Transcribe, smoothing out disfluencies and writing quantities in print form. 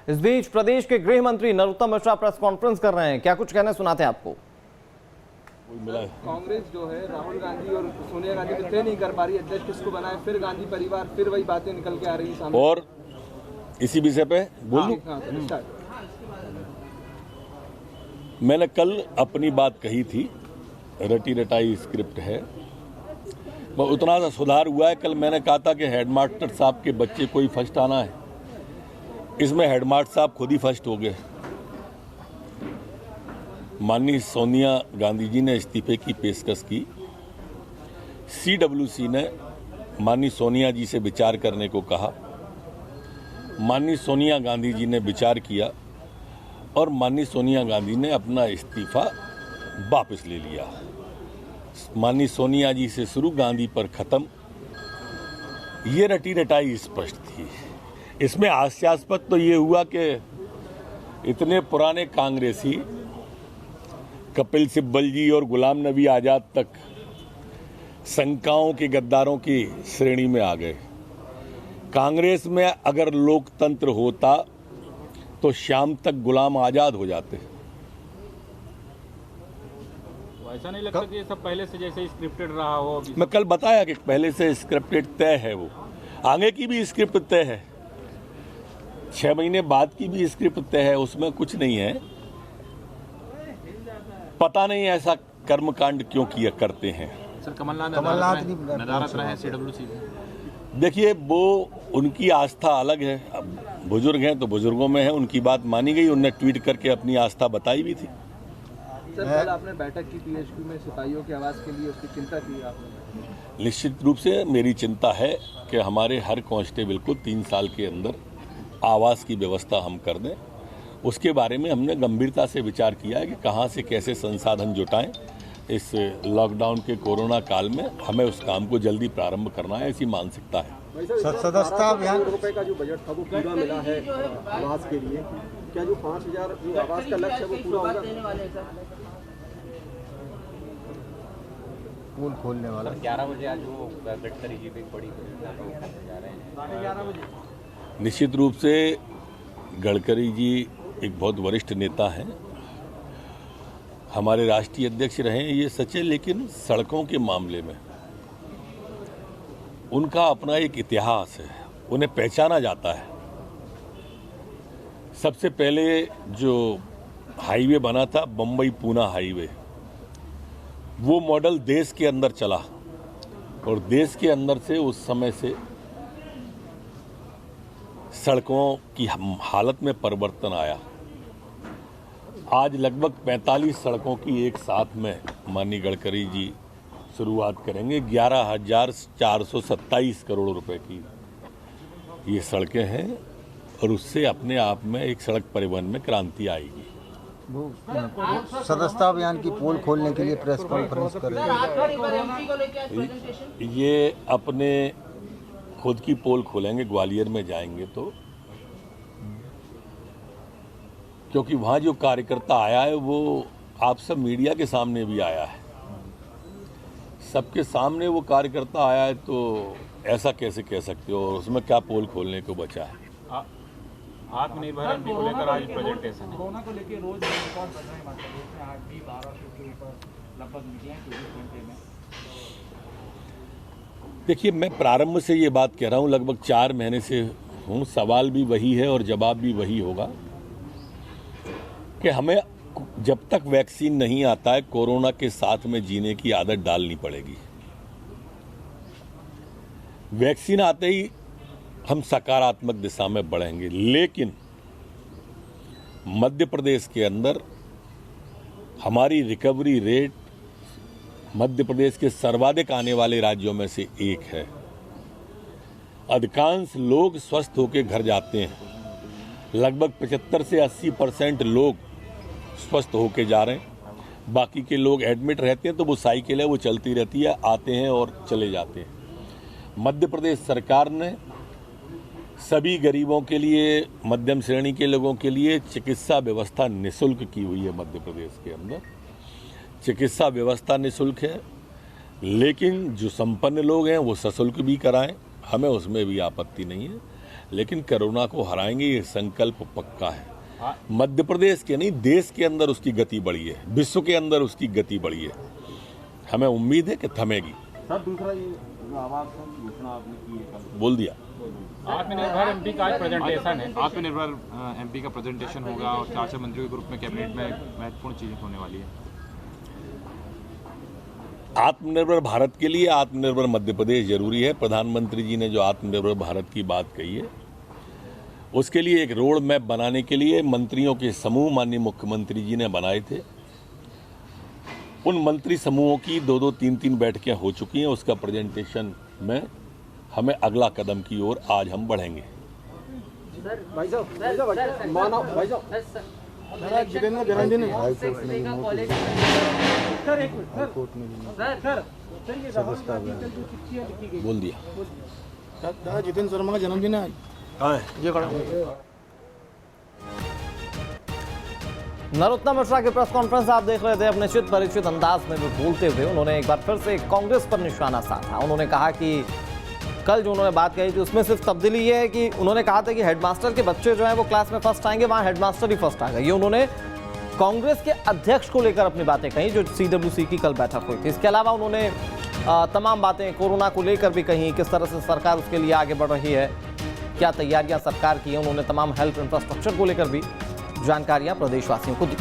इस बीच प्रदेश के गृह मंत्री नरोत्तम मिश्रा प्रेस कॉन्फ्रेंस कर रहे हैं। क्या कुछ कहना सुनाते हैं आपको। कांग्रेस जो है राहुल गांधी और सोनिया गांधी को तय नहीं कर पा रही, अध्यक्ष किसको बनाए, फिर गांधी परिवार, फिर वही बातें निकल के आ रही है सामने। और इसी विषय पे बोलूं, मैंने कल अपनी बात कही थी, रटी रटाई स्क्रिप्ट है, उतना सा सुधार हुआ है। कल मैंने कहा था कि हेडमास्टर साहब के बच्चे को ही फर्स्ट आना है, इसमें हेडमास्टर साहब खुद ही फर्स्ट हो गए। माननीय सोनिया गांधी जी ने इस्तीफे की पेशकश की, CWC ने माननीय सोनिया जी से विचार करने को कहा, माननीय सोनिया गांधी जी ने विचार किया और माननीय सोनिया गांधी ने अपना इस्तीफा वापस ले लिया। माननीय सोनिया जी से शुरू, गांधी पर खत्म, ये रटी रटाई स्पष्ट थी। इसमें हास्यास्पद तो ये हुआ कि इतने पुराने कांग्रेसी कपिल सिब्बल जी और गुलाम नबी आजाद तक शंकाओं के गद्दारों की श्रेणी में आ गए। कांग्रेस में अगर लोकतंत्र होता तो शाम तक गुलाम आजाद हो जाते। ऐसा नहीं लगता कि ये सब पहले से जैसे स्क्रिप्टेड रहा हो? मैं कल बताया कि पहले से स्क्रिप्टेड तय है, वो आगे की भी स्क्रिप्ट तय है, 6 महीने बाद की भी स्क्रिप्ट तय है, उसमें कुछ नहीं है। पता नहीं ऐसा कर्मकांड क्यों किया करते हैं। सर कमलनाथ नदारत रहे CWC में। देखिए, वो उनकी आस्था अलग है, अब बुजुर्ग हैं तो बुजुर्गों में है, उनकी बात मानी गई, उनने ट्वीट करके अपनी आस्था बताई भी थी। सर कल आपने बैठक की PHQ में सिपाहियों की आवाज़ के लिए, उसकी चिंता की आपने? निश्चित रूप से मेरी चिंता है कि हमारे हर कांस्टेबल को 3 साल के अंदर आवास की व्यवस्था हम कर दें। उसके बारे में हमने गंभीरता से विचार किया है कि कहां से कैसे संसाधन जुटाएं। इस लॉकडाउन के कोरोना काल में हमें उस काम को जल्दी प्रारंभ करना है, ऐसी मानसिकता है। सदस्यता अभियान रुपए का जो बजट था वो पूरा मिला है आवास के लिए, क्या जो 5000 जो आवास का लक्ष्य है वो पूरा होगा? पुल खोलने वाला 11 बजे आज वो गडकरी जी पे बड़ी जा रहे हैं 11 बजे। निश्चित रूप से गडकरी जी एक बहुत वरिष्ठ नेता हैं, हमारे राष्ट्रीय अध्यक्ष रहे हैं, ये सच है, लेकिन सड़कों के मामले में उनका अपना एक इतिहास है, उन्हें पहचाना जाता है। सबसे पहले जो हाईवे बना था बम्बई पूना हाईवे, वो मॉडल देश के अंदर चला और देश के अंदर से उस समय से सड़कों की हालत में परिवर्तन आया। आज लगभग 45 सड़कों की एक साथ में माननीय गडकरी जी शुरुआत करेंगे। 11,427 करोड़ रुपए की ये सड़कें हैं और उससे अपने आप में एक सड़क परिवहन में क्रांति आएगी। वो सदस्यता अभियान की पोल खोलने के लिए प्रेस कॉन्फ्रेंस कर रहे हैं। ये अपने खुद की पोल खोलेंगे, ग्वालियर में जाएंगे तो, क्योंकि वहाँ जो कार्यकर्ता आया है वो आप सब मीडिया के सामने भी आया है, सबके सामने वो कार्यकर्ता आया है, तो ऐसा कैसे कह सकते हो? और उसमें क्या पोल खोलने को बचा है? आत्मनिर्भर एमपी को लेकर आज प्रेजेंटेशन है। कोरोना को लेकर रोज रिकॉर्ड बढ़ रहे हैं, मात्रा आज भी 1200 के ऊपर लगभग निकले हैं 24 घंटे में। देखिए, मैं प्रारंभ से ये बात कह रहा हूँ, लगभग 4 महीने से हूँ, सवाल भी वही है और जवाब भी वही होगा कि हमें जब तक वैक्सीन नहीं आता है कोरोना के साथ में जीने की आदत डालनी पड़ेगी। वैक्सीन आते ही हम सकारात्मक दिशा में बढ़ेंगे, लेकिन मध्य प्रदेश के अंदर हमारी रिकवरी रेट मध्य प्रदेश के सर्वाधिक आने वाले राज्यों में से एक है। अधिकांश लोग स्वस्थ होकर घर जाते हैं, लगभग 75 से 80% लोग स्वस्थ होकर जा रहे हैं। बाकी के लोग एडमिट रहते हैं तो वो साइकिल है, वो चलती रहती है, आते हैं और चले जाते हैं। मध्य प्रदेश सरकार ने सभी गरीबों के लिए, मध्यम श्रेणी के लोगों के लिए चिकित्सा व्यवस्था निःशुल्क की हुई है। मध्य प्रदेश के अंदर चिकित्सा व्यवस्था निःशुल्क है, लेकिन जो संपन्न लोग हैं वो सशुल्क भी कराएं, हमें उसमें भी आपत्ति नहीं है। लेकिन कोरोना को हराएंगे, ये संकल्प पक्का है। मध्य प्रदेश के नहीं, देश के अंदर उसकी गति बढ़ी है, विश्व के अंदर उसकी गति बढ़ी है। हमें उम्मीद है कि थमेगी। सर दूसरा ये जो आवास की घोषणा आपने की है कल, बोल दिया। आत्मनिर्भर एमपी का आज प्रेजेंटेशन है। आत्मनिर्भर एमपी का प्रेजेंटेशन होगा और 4 मंत्रियों के ग्रुप में कैबिनेट में महत्वपूर्ण चीजें होने वाली है। आत्मनिर्भर भारत के लिए आत्मनिर्भर मध्य प्रदेश जरूरी है। प्रधानमंत्री जी ने जो आत्मनिर्भर भारत की बात कही है, उसके लिए एक रोड मैप बनाने के लिए मंत्रियों के समूह माननीय मुख्यमंत्री जी ने बनाए थे। उन मंत्री समूहों की 2-2, 3-3 बैठकें हो चुकी हैं। उसका प्रेजेंटेशन में हमें अगला कदम की ओर आज हम बढ़ेंगे। भाई साहब मानव भाई साहब जितेंद्र जनार्दन ने हाईकोर्ट में भी नोटिस, हाईकोर्ट में भी सदस्यता अभियान बोल दिया। जितेंद्र शर्मा का जन्मदिन है आज। कहाँ है? नरोत्तम मिश्रा की प्रेस कॉन्फ्रेंस आप देख रहे थे। अपने चित परिचित अंदाज में भी बोलते हुए उन्होंने एक बार फिर से कांग्रेस पर निशाना साधा। उन्होंने कहा कि कल जो उन्होंने बात कही थी उसमें सिर्फ तब्दीली ये है कि उन्होंने कहा था कि हेडमास्टर के बच्चे जो हैं वो क्लास में फर्स्ट आएंगे, वहाँ हेडमास्टर ही फर्स्ट आएगा। ये उन्होंने कांग्रेस के अध्यक्ष को लेकर अपनी बातें कही जो CWC की कल बैठक हुई थी। इसके अलावा उन्होंने तमाम बातें कोरोना को लेकर भी कही, किस तरह से सरकार उसके लिए आगे बढ़ रही है, क्या तैयारियां सरकार की हैं। उन्होंने तमाम हेल्थ इंफ्रास्ट्रक्चर को लेकर भी जानकारियां प्रदेशवासियों को दी।